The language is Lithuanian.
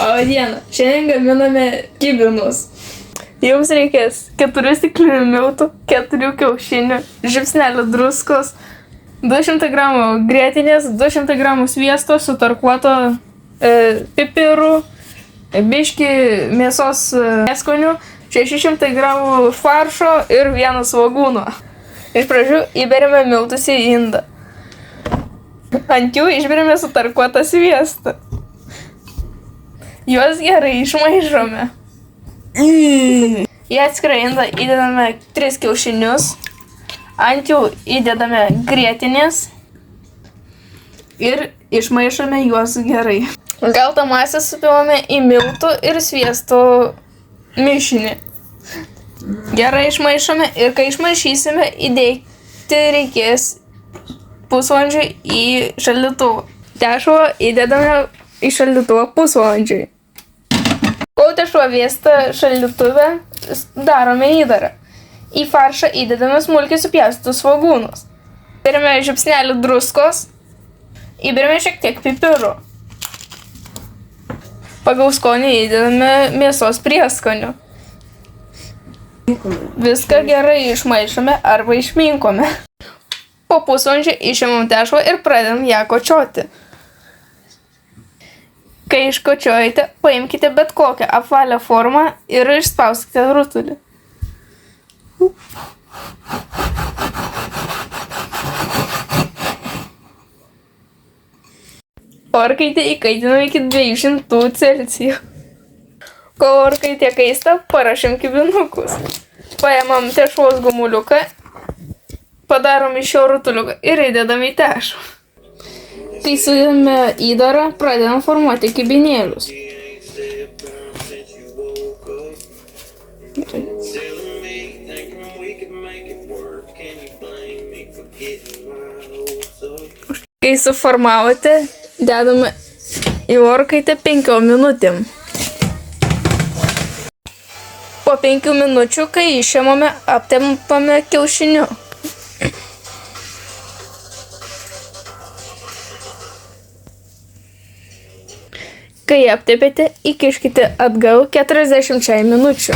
Labą dieną. Šiandien gaminame kibinus. Jums reikės 4 stiklinių miltų, 4 kiaušinių, žiupsnelį druskos, 200 g grietinės, 200 g sviesto, sutarkuoto pipirų, biškį mėsos prieskonių, 600 g faršo ir 1 svogūno. Iš pradžių įberiame miltus į indą. Ant jų išberiame sutarkuotą sviestą. Juos gerai išmaišome. Į atskirą indą įdedame 3 kiaušinius, ant jų įdedame grietinės ir išmaišome juos gerai. Gautą masę supilame į miltų ir sviesto mišinį. Gerai išmaišome ir kai išmaišysime, įdėti reikės pusvalandžiui į šaldytuvą. Tešlą įdedame į šaldytuvą pusvalandžiui. Kol tešla vėsta šaldytuve, darome įdarą. Į faršą įdedame smulkiai supjaustytus svogūnus. Įberiame žiupsnelį druskos, įberiame šiek tiek pipirų. Pagal skonį įdedame mėsos prieskonių. Viską gerai išmaišome arba išminkome. Po pusvalandžio išimam tešlą ir pradedam ją kočioti. Kai iškočiojate, paimkite bet kokią apvalią formą ir išspauskite rutulį. Orkaitę įkaitiname iki 200 Celsijaus. Kol orkaitė kaista, parašėm kibinukus. Paimam tešlos gumuliuką, padarom iš šio rutuliuką ir įdedame į tešlą. Kai sudedame įdarą, pradedam formuoti kibinėlius. Kai suformavote, dedame į orkaitę 5 minutėm. Po 5 minučių, kai išimame, aptempame kiaušiniu. Kai aptepėte, įkiškite atgal 40 minučių.